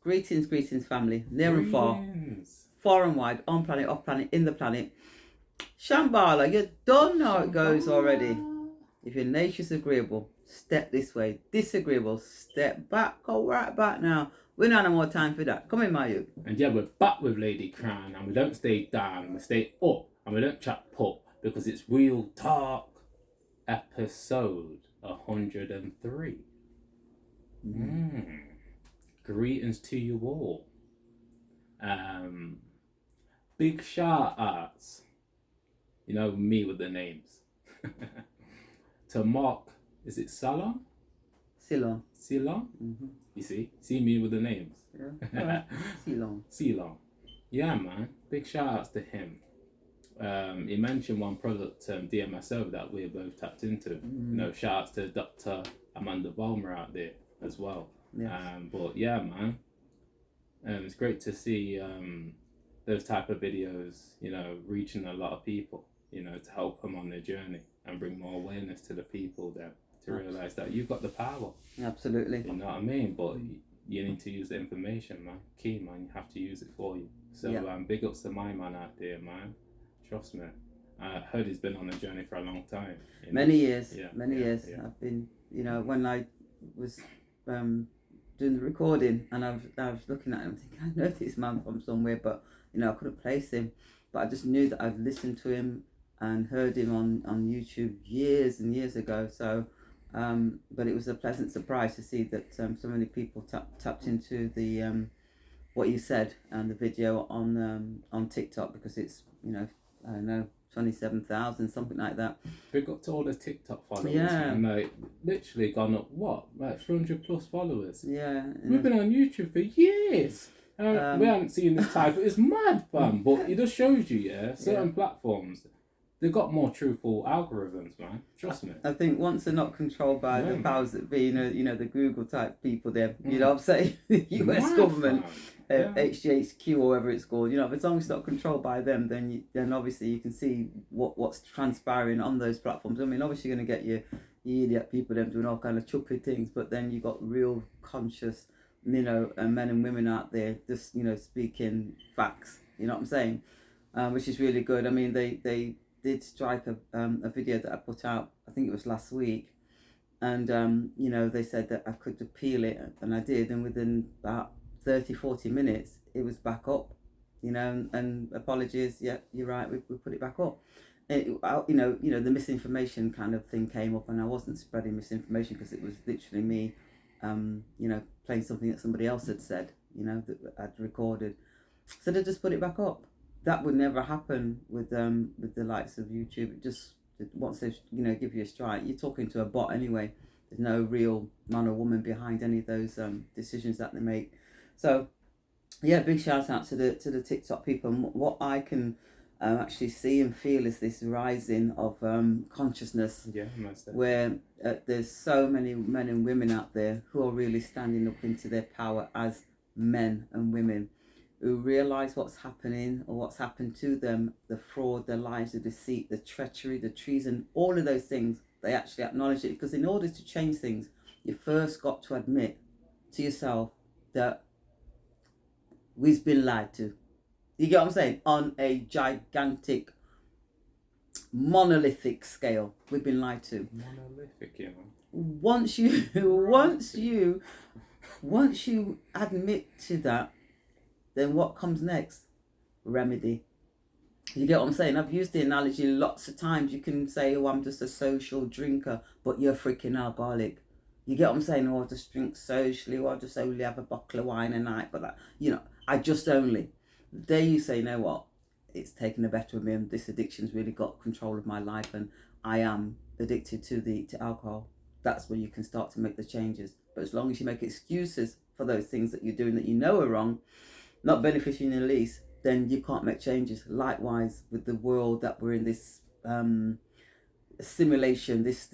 Greetings, family, near and far and wide, on planet, off planet, in the planet. Shambhala, you don't know how it goes already. If your nature's agreeable, step this way. Disagreeable, step back. Go right back now. We don't have more time for that. Come in, my youth. And yeah, we're back with Ladycrowne, and we don't stay down, we stay up, and we don't chat pop, because it's Real Talk, episode 103. Greetings to you all. Big shout outs, you know me with the names, to Mark, is it Salon? Ceylon. Mm-hmm. You see me with the names. Yeah. Ceylon. Yeah, man. Big shout outs to him. He mentioned one product, DMSO, that we're both tapped into. You know, shout outs to Dr. Amanda Balmer out there as well. Yes. But yeah, man. It's great to see those type of videos, you know, reaching a lot of people, you know, to help them on their journey and bring more awareness to the people there, to realise that you've got the power. Absolutely. You know what I mean? But you need to use the information, man. Key, man. You have to use it for you. So big ups to my man out there, man. Trust me. I heard he's been on the journey for a long time. Many years. Yeah. I've been, you know, when I was doing the recording, and I was looking at him thinking, I know this man from somewhere, but you know, I couldn't place him. But I just knew that I'd listened to him and heard him on YouTube years and years ago. So but it was a pleasant surprise to see that so many people tapped into the what you said and the video on TikTok, because it's, you know, I don't know, 27,000, something like that. Big up to all the TikTok followers, yeah. And like literally gone up, what, like 300 plus followers. Yeah. We've been on YouTube for years. We haven't seen this type. It's mad, fam. But it just shows you, certain platforms, they've got more truthful algorithms, man. Trust me. I think once they're not controlled by the powers that be, you know, the Google type people there, you know what I'm saying? The US government, HGHQ or whatever it's called, you know, as long as it's not controlled by them, then obviously you can see what's transpiring on those platforms. I mean, obviously you're going to get your idiot people them doing all kind of chuppy things, but then you got real conscious, you know, men and women out there just, you know, speaking facts, you know what I'm saying? Which is really good. I mean, they did strike a video that I put out, I think it was last week, and you know, they said that I could appeal it, and I did, and within about 30-40 minutes it was back up, you know, and apologies, yeah, you're right, we put it back up. You know, the misinformation kind of thing came up, and I wasn't spreading misinformation because it was literally me you know, playing something that somebody else had said, you know, that I'd recorded, so they just put it back up. That would never happen with the likes of YouTube. It just, once they, you know, give you a strike, you're talking to a bot anyway. There's no real man or woman behind any of those decisions that they make. So yeah, big shout out to the TikTok people. And what I can actually see and feel is this rising of consciousness, where there's so many men and women out there who are really standing up into their power as men and women, who realise what's happening or what's happened to them, the fraud, the lies, the deceit, the treachery, the treason, all of those things. They actually acknowledge it, because in order to change things, you first got to admit to yourself that we've been lied to. You get what I'm saying? On a gigantic, monolithic scale, we've been lied to. Monolithic, yeah. Once you admit to that, then what comes next? Remedy. You get what I'm saying? I've used the analogy lots of times. You can say, oh, I'm just a social drinker, but you're a freaking alcoholic. You get what I'm saying? Oh, I just drink socially, or I just only have a bottle of wine a night, but you know, I just only. The day you say, you know what, it's taken the better of me, and this addiction's really got control of my life, and I am addicted to alcohol, that's when you can start to make the changes. But as long as you make excuses for those things that you're doing that you know are wrong, not benefiting in the least, then you can't make changes. Likewise with the world that we're in, this simulation, this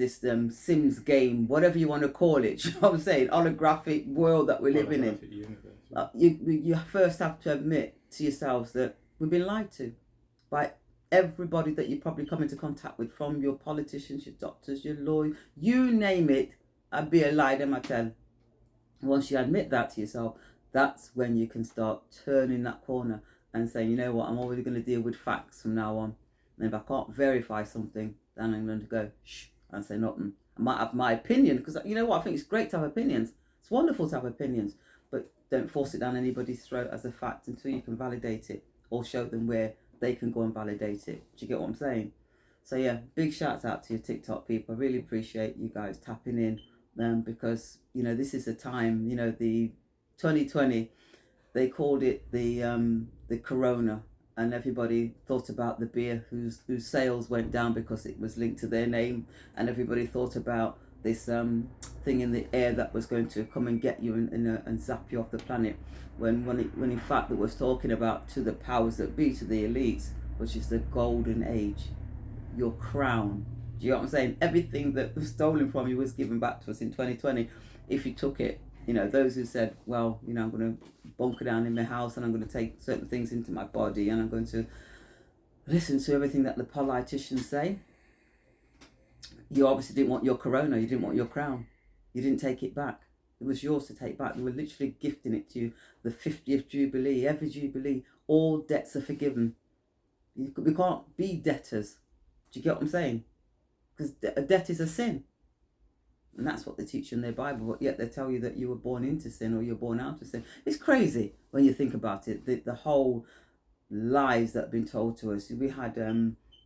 Sims game, whatever you want to call it, you know what I'm saying, holographic world that we're living in. Universe, you first have to admit to yourselves that we've been lied to by everybody that you probably come into contact with, from your politicians, your doctors, your lawyers, you name it. I'd be a lie, them I tell. Once you admit that to yourself, that's when you can start turning that corner and saying, you know what, I'm always going to deal with facts from now on. And if I can't verify something, then I'm going to go shh and say nothing. I might have my opinion, because you know what, I think it's great to have opinions. It's wonderful to have opinions, but don't force it down anybody's throat as a fact until you can validate it or show them where they can go and validate it. Do you get what I'm saying? So yeah, big shout out to your TikTok people. I really appreciate you guys tapping in, because you know this is a time. You know, the 2020, they called it the Corona, and everybody thought about the beer whose sales went down because it was linked to their name, and everybody thought about this thing in the air that was going to come and get you and zap you off the planet, when in fact it was talking about to the powers that be, to the elites, which is the golden age, your crown. Do you know what I'm saying? Everything that was stolen from you was given back to us in 2020 if you took it. You know, those who said, well, you know, I'm going to bunker down in my house and I'm going to take certain things into my body and I'm going to listen to everything that the politicians say. You obviously didn't want your corona, you didn't want your crown. You didn't take it back. It was yours to take back. They were literally gifting it to you. The 50th Jubilee, every Jubilee, all debts are forgiven. We can't be debtors. Do you get what I'm saying? Because a debt is a sin. And that's what they teach in their Bible, but yet they tell you that you were born into sin or you're born out of sin. It's crazy when you think about it, the whole lies that have been told to us. We had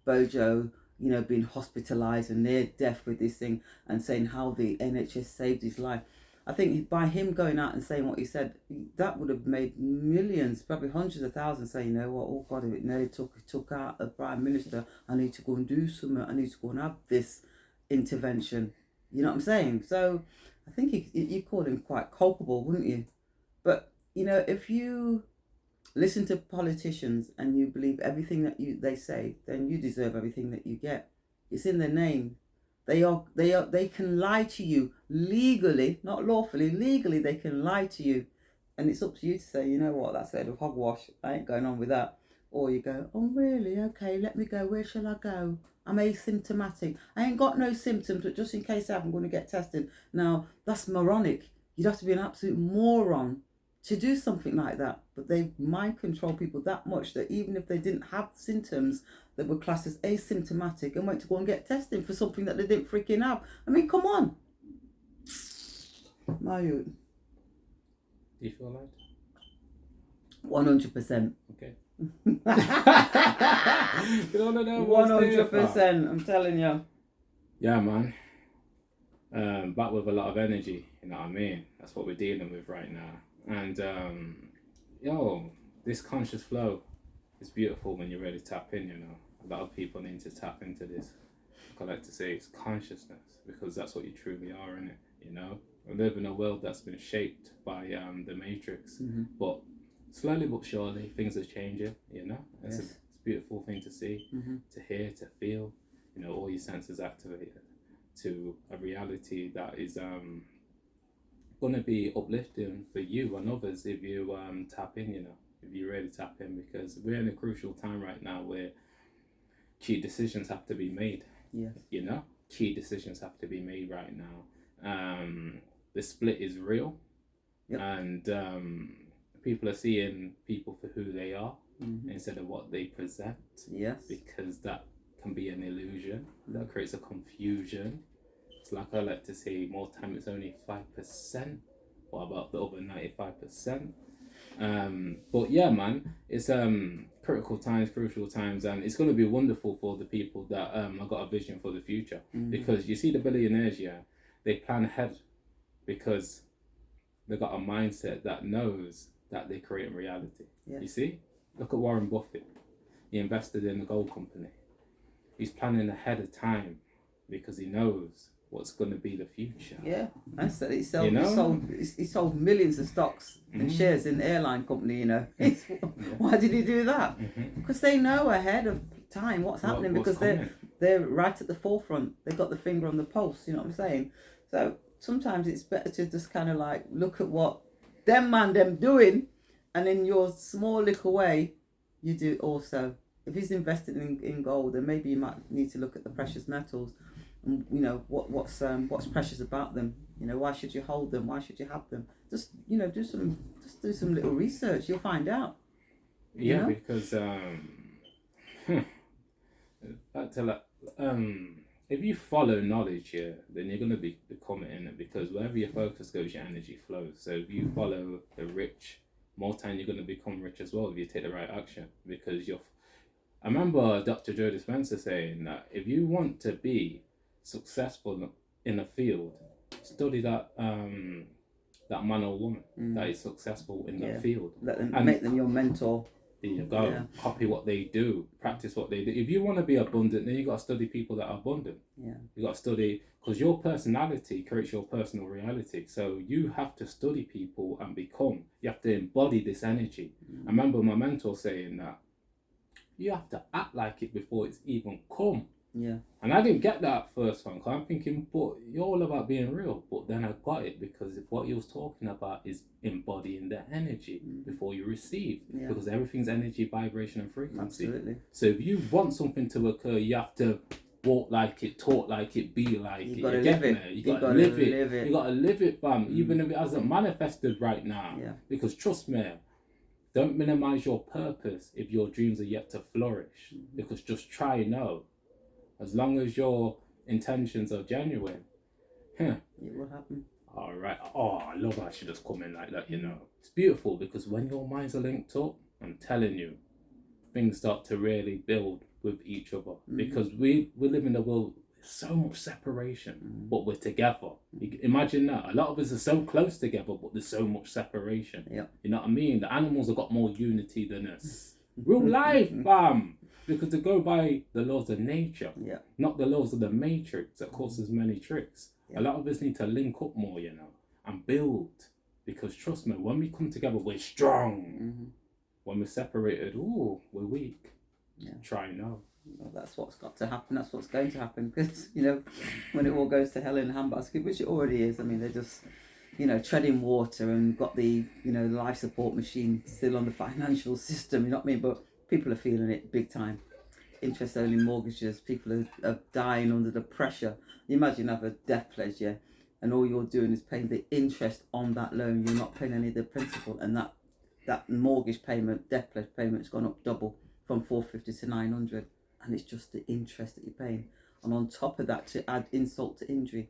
Bojo, you know, being hospitalised and near death with this thing and saying how the NHS saved his life. I think by him going out and saying what he said, that would have made millions, probably hundreds of thousands say, you know what, oh God, if it nearly took out the Prime Minister, I need to go and do something, I need to go and have this intervention. You know what I'm saying? So I think you call him quite culpable, wouldn't you? But, you know, if you listen to politicians and you believe everything that they say, then you deserve everything that you get. It's in their name. They can lie to you legally, not lawfully, legally they can lie to you. And it's up to you to say, you know what, that's a bit of hogwash. I ain't going on with that. Or you go, oh really? Okay, let me go. Where shall I go? I'm asymptomatic. I ain't got no symptoms, but just in case I have, I'm going to get tested. Now, that's moronic. You'd have to be an absolute moron to do something like that. But they mind control people that much that even if they didn't have symptoms, they were classed as asymptomatic and went to go and get tested for something that they didn't freaking have. I mean, come on. My youth. Do you feel like? 100%. Okay. 100%. I'm telling you. Yeah, man. Back with a lot of energy. You know what I mean? That's what we're dealing with right now. And this conscious flow is beautiful when you're ready to tap in. You know, a lot of people need to tap into this. I like to say it's consciousness, because that's what you truly are, in it. You know, we live in a world that's been shaped by the Matrix, but slowly but surely things are changing. You know, it's a beautiful thing to see, to hear, to feel. You know, all your senses activated to a reality that is going to be uplifting for you and others if you tap in. You know, if you really tap in, because we're in a crucial time right now where key decisions have to be made. Yes. You know, key decisions have to be made right now. The split is real, and people are seeing people for who they are instead of what they present. Yes. Because that can be an illusion that creates a confusion. It's like I like to say, more time it's only 5%. What about the other 95%? But yeah, man, it's critical times, crucial times, and it's going to be wonderful for the people that have got a vision for the future. Because you see the billionaires, they plan ahead because they got a mindset that knows that they create reality. Yes. You see, look at Warren Buffett. He invested in the gold company. He's planning ahead of time because he knows what's going to be the future. Yeah, I said he sold millions of stocks and shares in the airline company. You know, why did he do that? Because they know ahead of time what's happening, because they're right at the forefront. They've got the finger on the pulse. You know what I'm saying? So sometimes it's better to just kind of like look at what them doing, and in your small little way, you do also. If he's invested in gold, then maybe you might need to look at the precious metals, you know, what's precious about them. You know, why should you hold them? Why should you have them? Just, you know, do some little research. You'll find out. Yeah, know? Because back to like if you follow knowledge here, then you're gonna become it in it, because wherever your focus goes, your energy flows. So if you follow the rich, more time you're gonna become rich as well if you take the right action. Because I remember Dr. Joe Dispenza saying that if you want to be successful in a field, study that man or woman that is successful in that field. Make them your mentor. There you go. Yeah. Copy what they do. Practice what they do. If you want to be abundant, then you got to study people that are abundant. Yeah. You got to study, because your personality creates your personal reality. So you have to study people and become. You have to embody this energy. I remember my mentor saying that you have to act like it before it's even come. Yeah. And I didn't get that first one, because I'm thinking, but you're all about being real. But then I got it, because what he was talking about is embodying the energy before you receive. Yeah. Because everything's energy, vibration, and frequency. Absolutely. So if you want something to occur, you have to walk like it, talk like it, be like it. You gotta live it. You gotta live it. You gotta live it, fam. Even if it hasn't manifested right now. Yeah. Because trust me, don't minimize your purpose if your dreams are yet to flourish. Because just try now. As long as your intentions are genuine, it will happen. All right. Oh, I love how she just come in like that, you know. It's beautiful, because when your minds are linked up, I'm telling you, things start to really build with each other. Because we live in a world with so much separation, but we're together. Imagine that. A lot of us are so close together, but there's so much separation. Yeah. You know what I mean? The animals have got more unity than us. Real life, fam. Because to go by the laws of nature, not the laws of the matrix that causes many tricks. A lot of us need to link up more, you know, and build. Because trust me, when we come together, we're strong. When we're separated, we're weak. Yeah. Try now. Well, that's what's got to happen. That's what's going to happen. Because, you know, when it all goes to hell in a handbasket, which it already is. I mean, they're just, you know, treading water and got the, you know, life support machine still on the financial system. You know what I mean? But people are feeling it big time. Interest-only mortgages. People are dying under the pressure. You imagine you have a death pledge, and all you're doing is paying the interest on that loan. You're not paying any of the principal, and that mortgage payment, death pledge payment, has gone up double from $450 to $900, and it's just the interest that you're paying. And on top of that, to add insult to injury,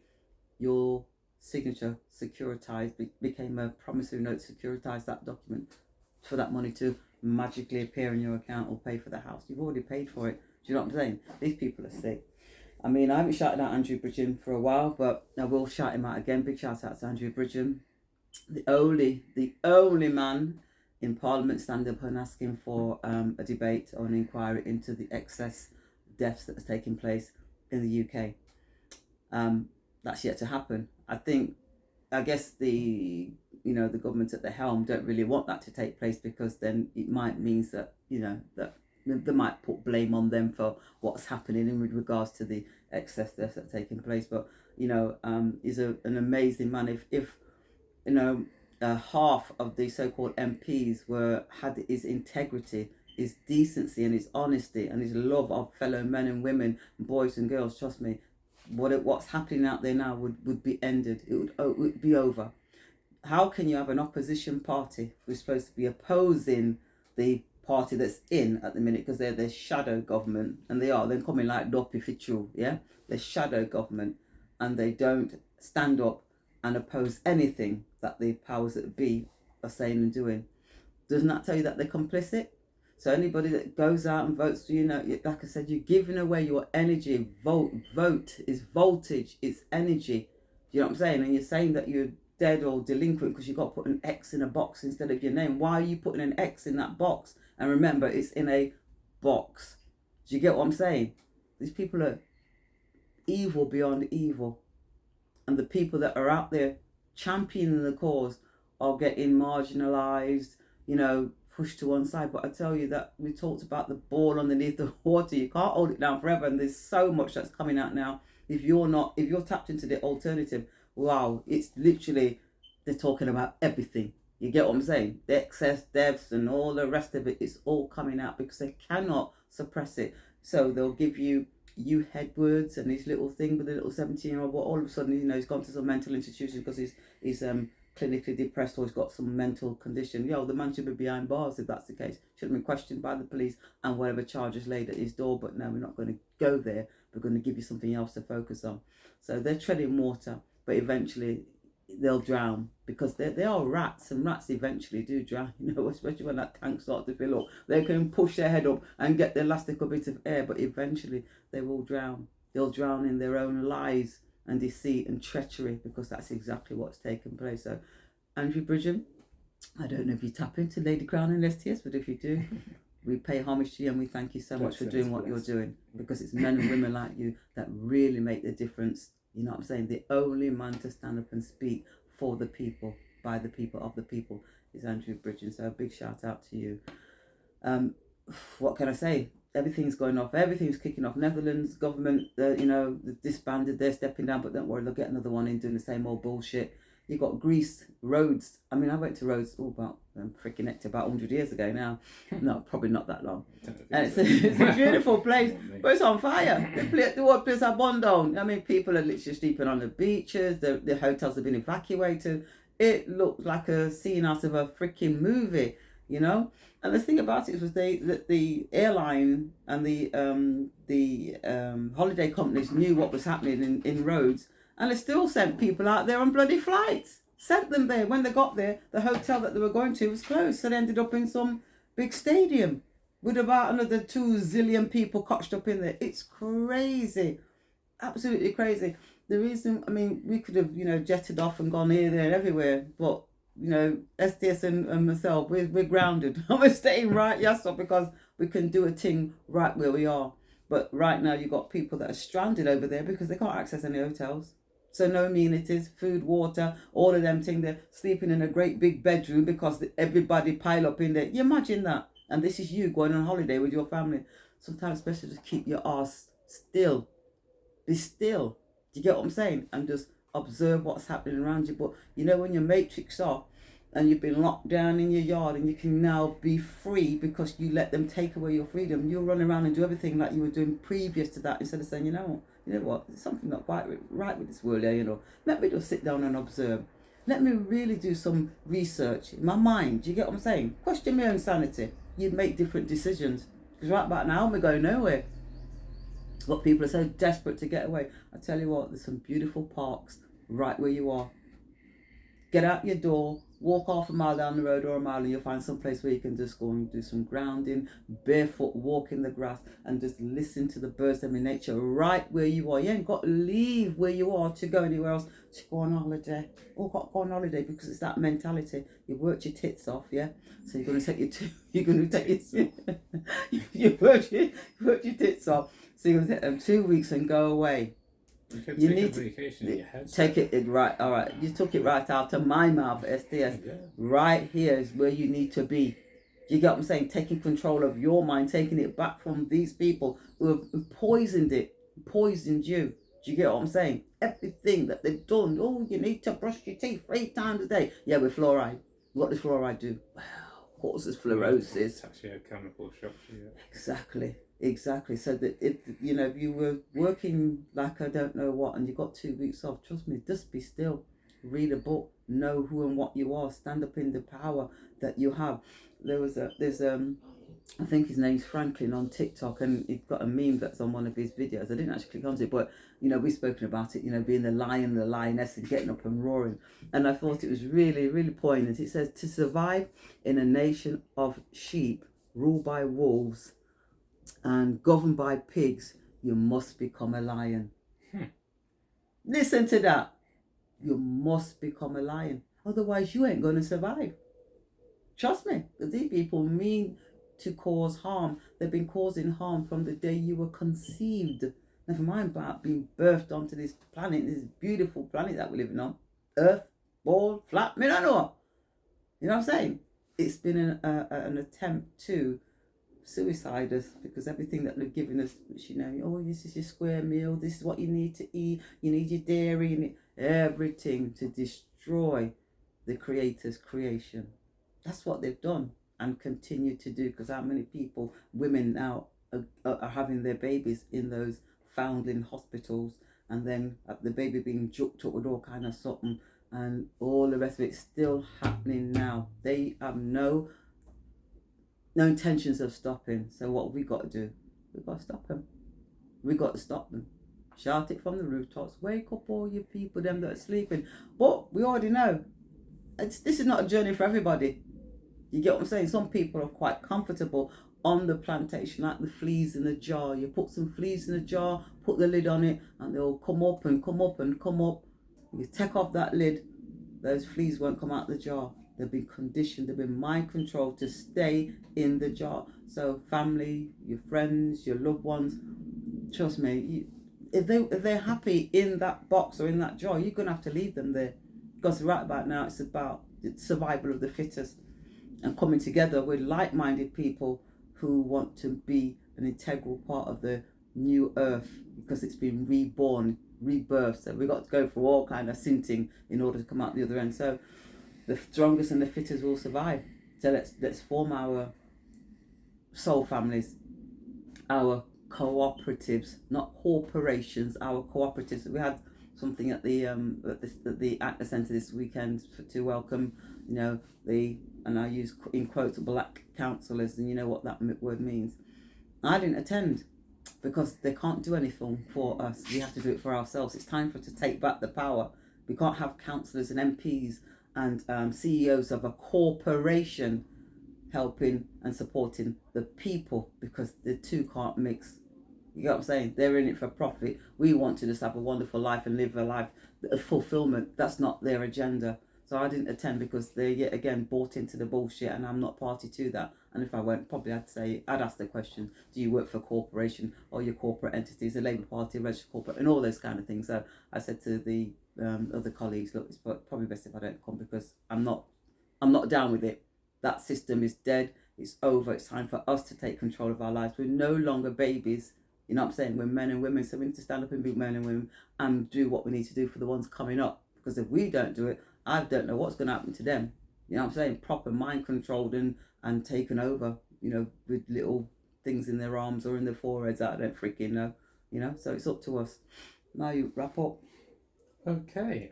your signature securitized became a promissory note. Securitized that document for that money to magically appear in your account or pay for the house. You've already paid for it. Do you know what I'm saying? These people are sick. I mean, I haven't shouted out Andrew Bridgen for a while, but I will shout him out again. Big shout out to Andrew Bridgen, the only man in Parliament standing up and asking for a debate or an inquiry into the excess deaths that has taken place in the UK. That's yet to happen. I guess the government at the helm don't really want that to take place, because then it might mean that, you know, that they might put blame on them for what's happening in regards to the excess deaths that are taking place. But, you know, he's an amazing man. If you know, half of the so-called MPs had his integrity, his decency and his honesty and his love of fellow men and women, boys and girls, trust me, what's happening out there now would be ended. It would be over. How can you have an opposition party who's supposed to be opposing the party that's in at the minute, because they're the shadow government, and they're coming like Doppy Fichu, they're shadow government, and they don't stand up and oppose anything that the powers that be are saying and doing? Doesn't that tell you that they're complicit? So anybody that goes out and votes, you know, like I said, you're giving away your energy. Vote is voltage, it's energy. Do you know what I'm saying? And you're saying that you're dead or delinquent because you've got to put an X in a box instead of your name. Why are you putting an X in that box? And remember, it's in a box. Do you get what I'm saying? These people are evil beyond evil. And the people that are out there championing the cause are getting marginalised, you know, pushed to one side. But I tell you that we talked about the ball underneath the water. You can't hold it down forever. And there's so much that's coming out now. If you're tapped into the alternative, wow, it's literally, they're talking about everything. You get what I'm saying? The excess deaths and all the rest of it, it's all coming out because they cannot suppress it. So they'll give you you Edwards and his little thing with the little 17-year-old, well, all of a sudden, you know, he's gone to some mental institution because he's clinically depressed or he's got some mental condition. The man should be behind bars if that's the case. Should have been questioned by the police and whatever charges laid at his door. But no, we're not going to go there. We're going to give you something else to focus on. So they're treading water, but eventually they'll drown because they are rats, and rats eventually do drown, you know, especially when that tank starts to fill up. They can push their head up and get their last little bit of air, but eventually they will drown. They'll drown in their own lies and deceit and treachery, because that's exactly what's taken place. So Andrew Bridgen, I don't know if you tap into Ladycrowne and STS, but if you do, we pay homage to you and we thank you so much for doing what you're doing, because it's men and women like you that really make the difference. You know what I'm saying? The only man to stand up and speak for the people, by the people, of the people is Andrew Bridgen. So a big shout out to you. What can I say? Everything's going off. Everything's kicking off. Netherlands government, disbanded. They're stepping down, but don't worry, they'll get another one in doing the same old bullshit. You got Greece, Rhodes. I mean, I went to Rhodes about about 100 years ago now. No, probably not that long. And it's a beautiful place, but it's on fire. The whole place are burned down. I mean, people are literally sleeping on the beaches. The hotels have been evacuated. It looked like a scene out of a freaking movie, you know. And the thing about it was that the airline and the holiday companies knew what was happening in Rhodes. And they still sent people out there on bloody flights. Sent them there. When they got there, the hotel that they were going to was closed. So they ended up in some big stadium with about another 2 zillion people cotched up in there. It's crazy. Absolutely crazy. The reason, I mean, we could have, jetted off and gone here, there, everywhere. But, STS and myself, we're grounded. We're staying right, because we can do a thing right where we are. But right now, you've got people that are stranded over there because they can't access any hotels. So no amenities, food, water, all of them things. They're sleeping in a great big bedroom because everybody pile up in there. You imagine that? And this is you going on holiday with your family. Sometimes it's best to just keep your ass still. Be still. Do you get what I'm saying? And just observe what's happening around you. But when your matrix off and you've been locked down in your yard and you can now be free because you let them take away your freedom, you'll run around and do everything like you were doing previous to that, instead of saying, you know what, there's something not quite right with this world here, Let me just sit down and observe. Let me really do some research in my mind. Do you get what I'm saying? Question my own sanity. You'd make different decisions. Because right about now, we're going nowhere. But people are so desperate to get away. I tell you what, there's some beautiful parks right where you are. Get out your door, walk half a mile down the road or a mile, and you'll find some place where you can just go and do some grounding, barefoot, walk in the grass, and just listen to the birds and in nature right where you are. You ain't got to leave where you are to go anywhere else, to go on holiday. Or got to go on holiday, because it's that mentality. You worked your tits off, yeah? So you're going to take you worked your tits off. So you're going to take them 2 weeks and go away. You need to vacation in your head. Take it right. All right. You took it right out of my mouth, STS. Yeah. Right here is where you need to be. You get what I'm saying? Taking control of your mind, taking it back from these people who have poisoned you. Do you get what I'm saying? Everything that they've done. Oh, you need to brush your teeth 3 times a day. Yeah, with fluoride. What does fluoride do? Wow, causes fluorosis. It's actually a chemical shock to you. Exactly. So that if you were working like I don't know what, and you got 2 weeks off, trust me, just be still, read a book, know who and what you are, stand up in the power that you have. I think his name's Franklin on TikTok, and he's got a meme that's on one of his videos. I didn't actually click onto it, but we've spoken about it, being the lion, the lioness, and getting up and roaring. And I thought it was really, really poignant. It says, to survive in a nation of sheep ruled by wolves and governed by pigs, you must become a lion. Listen to that. You must become a lion. Otherwise, you ain't going to survive. Trust me, because these people mean to cause harm. They've been causing harm from the day you were conceived. Never mind about being birthed onto this planet, this beautiful planet that we're living on. Earth, ball, flat, I don't know. You know what I'm saying? It's been an attempt to suicide us, because everything that they've given us, which this is your square meal, this is what you need to eat, you need your dairy, everything to destroy the Creator's creation. That's what they've done and continue to do, because how many people, women now, are having their babies in those foundling hospitals, and then the baby being juked up with all kind of something, and all the rest of it still happening now. They have no intentions of stopping. So what have we got to do? We've got to stop them. We've got to stop them. Shout it from the rooftops. Wake up all you people, them that are sleeping. But we already know, this is not a journey for everybody. You get what I'm saying? Some people are quite comfortable on the plantation, like the fleas in a jar. You put some fleas in a jar, put the lid on it, and they'll come up and come up and come up. You take off that lid, those fleas won't come out the jar. They've been conditioned, they've been mind controlled to stay in the jar. So family, your friends, your loved ones, trust me, if they're happy in that box or in that jar, you're going to have to leave them there. Because right about now, it's about the survival of the fittest and coming together with like-minded people who want to be an integral part of the new earth, because it's been reborn, rebirthed. So we've got to go through all kind of sinting in order to come out the other end. So the strongest and the fittest will survive. So let's form our soul families, our cooperatives, not corporations, our cooperatives. We had something at the ACTA Centre this weekend to welcome, and I use in quotes, black councillors, and you know what that word means. I didn't attend because they can't do anything for us. We have to do it for ourselves. It's time for us to take back the power. We can't have councillors and MPs and CEOs of a corporation helping and supporting the people, because the two can't mix. You get what I'm saying? They're in it for profit. We want to just have a wonderful life and live a life of fulfillment. That's not their agenda. So I didn't attend because they're yet again bought into the bullshit, and I'm not party to that. And if I went, probably I'd ask the question, do you work for a corporation or your corporate entities, a Labour Party, a registered corporate, and all those kind of things. So I said to the other colleagues, look, it's probably best if I don't come, because I'm not down with it. That system is dead. It's over. It's time for us to take control of our lives. We're no longer babies. You know what I'm saying? We're men and women, so we need to stand up and be men and women and do what we need to do for the ones coming up. Because if we don't do it, I don't know what's going to happen to them. You know what I'm saying? Proper mind controlled and taken over, with little things in their arms or in their foreheads that I don't freaking know. So it's up to us. Now you wrap up. Okay.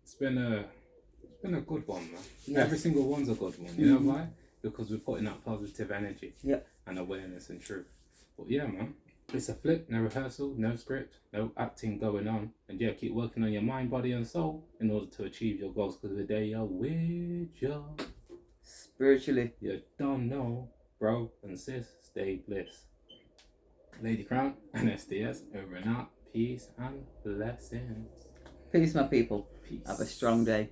It's been a good one, man. Yes. Every single one's a good one. You know why? Because we're putting out positive energy. Yep. And awareness and truth. But yeah, man, it's a flip, no rehearsal, no script, no acting going on. And yeah, keep working on your mind, body and soul in order to achieve your goals, because the day you're with you spiritually, you don't know, bro and sis, stay bliss. Ladycrowne and STS, over and out. Peace and blessings. Peace, my people. Peace. Have a strong day.